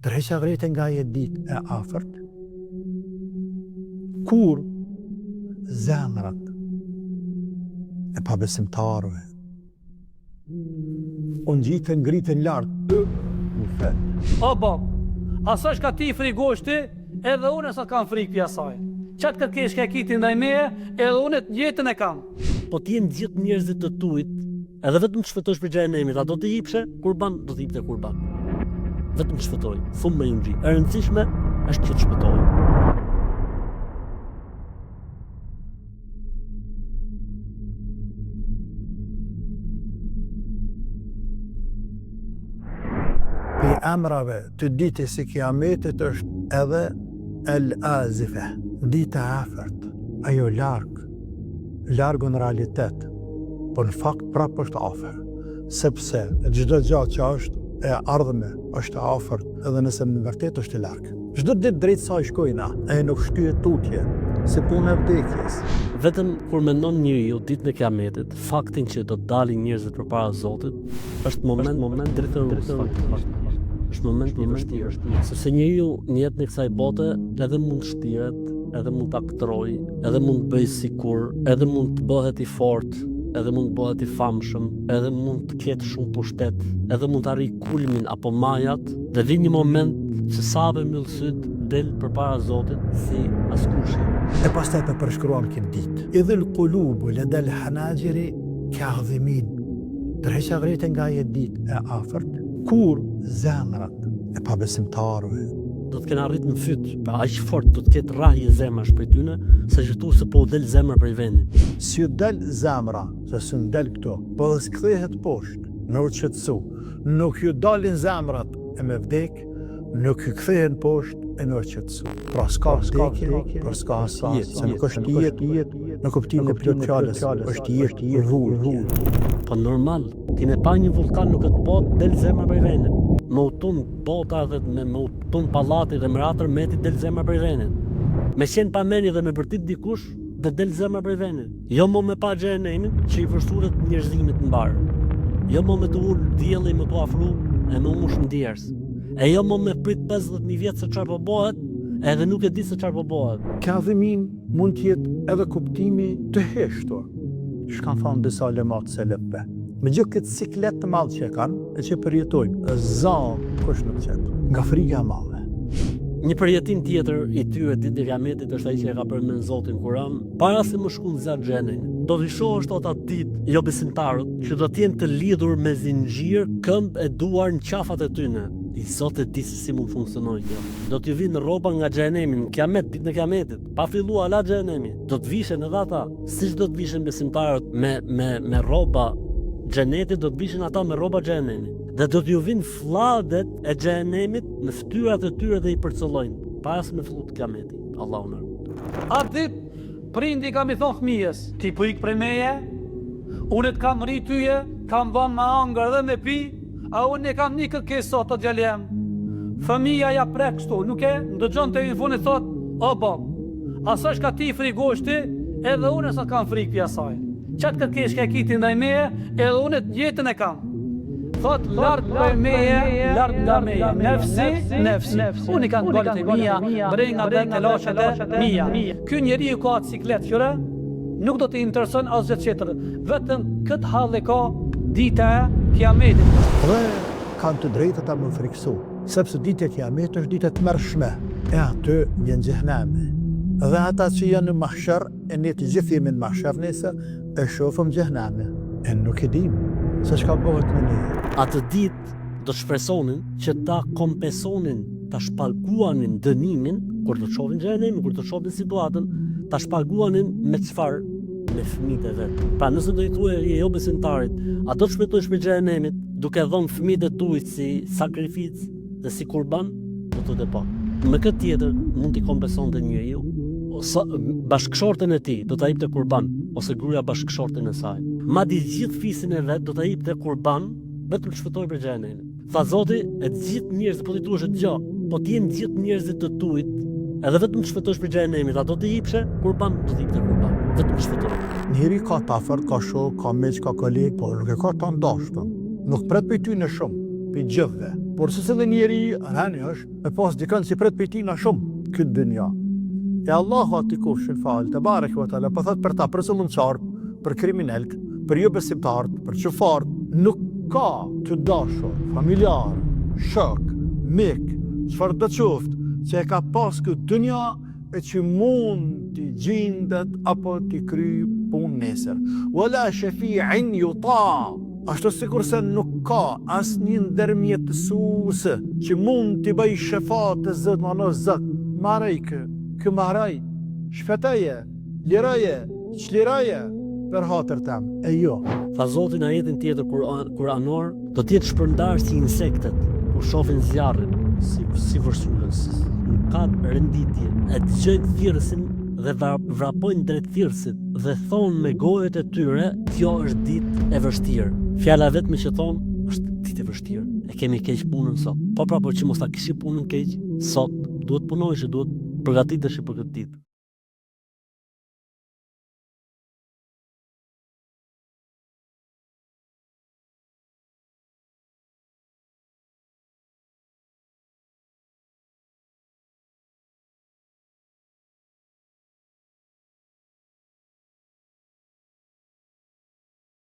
Tërheqja vrejtë nga e ditë e afërt, kur zemrat e pabesimtarëve unë gjitën ngritën lartë në fetë. O bab, asaj shka ti frikoshti, edhe unë sa kam frikë pja saj. Qatë këtë kesh ka kiti ndaj meje, edhe unë të jetën e kam. Po ti jenë gjithë njerëzit të tuit, edhe vetëm të shfëtosh për xhenemit, a do të jipshe kurban, do të jipte kurban. Vetëm të shfëtoj, thumë me imgji. E rëndësishme është që të shfëtoj. Për emrave të ditës së kiametit është edhe el-azife, dita e afërt, ajo largu në realitet, por në fakt prapë është afër, sepse çdo gjë që është e ardhme është e afërt, edhe nëse në vërtet është e larg. Çdo ditë drejt saj shkojna, e nuk shtyhet tutje, se puna e vdekjes. Vetëm kur mendon njeriu ditën e kiametit, faktin që do të dalin njerëzit përpara Zotit, është moment drejtërues. Është moment i vështirë, sepse njeriu në jetën e kësaj bote edhe mund të shtiret, edhe mund të aktoroj, edhe mund të bëjë sikur, edhe mund të bëhet i fortë, edhe mund të bëhet i famshëm, edhe mund të ketë shumë pushtet, edhe mund të arrijë kulmin apo majat, dhe vjen një moment që sa dhe mbyll syt del përpara Zotit si askushi. E pastaj të përshkruan këtë ditë. Idhul qulubu lada al-hanajiri ka'dhimin. Tërheqja vrejtë nga e ditë e afërt, kur zemrat e pabesimtarëve do të kenë arrit në fyt, pra aq fort do të ketë rrahje zemrash prej tyne, se gjithu se po del zemra prej vendit. Si u del zemra, se s'u del këto, po dhe s'kthehet poshtë, në u qetësu. Nuk ju dalin zemrat e me vdek, nuk ju kthehen poshtë e në u qetësu. Pra s'ka vdekje, pra s'ka jetë, se nuk është jetë, në kuptimin e plot fjalës, është jetë rrugë. Po normal, ti ne pa një vulkan nuk të botë del zemra prej vendit. Me utun bota dhe me utun pallati dhe me ratër meti del zemra prej vendit. Me qenë pa meni dhe me bërtit dikush dhe del zemra prej vendit. Jo mo me pa xhenemin që i vërsuret njerëzimit në barë. Jo mo me të ullë dielli me të afru e me mush në djerës. E jo mo me prit 50.000 vjetë se çfarë po bëhet, edhe nuk e di se çfarë po bëhet. Kadhimin mund të jetë edhe kuptimi të heshtur, që kanë thënë disa ulemat selefëve. Me gjithë këtë siklet të madhë që e kanë, e që përjetojnë, zanë kush nuk qetë, nga frika e madhe. Një përjetim tjetër i tyre ditë e kiametit është ai që e ka përmend Zoti në Kur'an, para se më shkon zot xhenin. Do të shohësh ato ditë jo besimtarët që do të jenë të lidhur me zinxhir, këmbë e duar në qafat e tyre. I Zoti di se si mund funksionojë kjo. Do t'ju vinë rroba nga xhenemi në kiamet, ditën e kiametit, pa filluar ala xhenemi. Do të vishen edhe ata, siç do të vishen besimtarët me rroba xhenetit, do të vishen ata me rroba xhenemit. Dhe do t'ju vinë flladet e xhenemit në fytyrat e tyre dhe i përcollojnë, para se me fillu të kiameti. Allahu na ruaj. Atë ditë, prindi kam i thonë fëmijës, ti po ik prej meje, unë të kam rrit tyje, kam vënë me angër dhe me pi, a unë e kam një kërkesë sot të djalem. Fëmija ja prek kështu, nuk e ndëgjon të i funi thot, o bab, asaj shka ti frikoshti, edhe unë sa kam frikë pja saj. Qatë kërkesh ka kiti ndaj meje, edhe unë të jetën e kam. Thot, lartë për meje, lartë nga meje, nefsi. Unë i kanë golet e mija, brenga dhe kelashet e mija. Ky njeri ju ka atë siklet, qëre, nuk do të intereson asgjë tjetër. Vetëm këtë hallë ka dita e kiametit. Dhe kanë të drejtë ta më friksu, sepse dita e kiametit është dita të mërshme, e aty vjen xhehenami. Dhe ata që janë në mahshar, e ne të gjithë jemi në mahshar nëse, e shofëm xhehenamin, e nuk e dim se çka bëhet me ne. Atë ditë do shpresonin që ta kompensonin, ta shpalguanin dënimin kur të shohin xhenemin, kur të shohin situatën, ta shpalguanin me çfarë? Me fëmijët e vet. Pra nëse do i thuaj jo besimtarit, a do të shpëtohesh për xhenemin duke dhënë fëmijët e tuaj si sakrificë dhe si kurban? Do thotë po. Me këtë tjetër mund t'i kompensonte njeriu ose bashkëshorten e tij do ta jepte kurban ose gruaja bashkëshorten e saj. Madje gjithë fisin e vet do ta jepte kurban vetëm të shpëtojë për xhenemin. Tha Zoti, e gjithë njerëzit po ti thuash gjë, po ti jeni gjithë njerëzit të tuit, edhe vetëm të shpëtosh për xhenemin, a do të jepshe kurban, do të jepte kurban, vetëm të shpëtojë. Njeri ka të afërt, ka shok, ka miq, ka koleg, po nuk e ka të ndashtë. Nuk pret për ty në shumë, për gjithëve. por se edhe njeri rani është me pas dikën si pret pejtina shumë këtë dynja. E Allahu ati kushin falë, të barek vë tala, për thot për ta, për zullumçarët, për kriminalët, për jo besimtarët, për çufarët, nuk ka të dashur, familjar, shok, mik, çfarë të qoftë, që e ka pas këtë dynja e që mund t'i gjindet apo t'i kry punë nesër. Wala shafi'in yuta. Ashtu sikur se nuk ka asnjë ndërmjetësues që mund t'i bëj shefat të Zot, në Zot, marrë kë marrë, shpëtaje, liraje, çliraje për hatër tam. E jo. Tha Zoti në ajetin tjetër kuranor, do t'jetë shpërndar si insektet, kur shohin zjarrin, si vërsulës. Nuk ka renditje, e dëgjojnë thirrësin dhe vrapojnë drejt thirrësit dhe thonë me gojet e tyre, kjo është ditë e vështirë. Fjala vetme që thonë është ditë e vështirë. E kemi keq punën sot. Po pra, por që mos ta kishi punën keq, sot duhet punojsh, duhet përgatitesh për këtë ditë.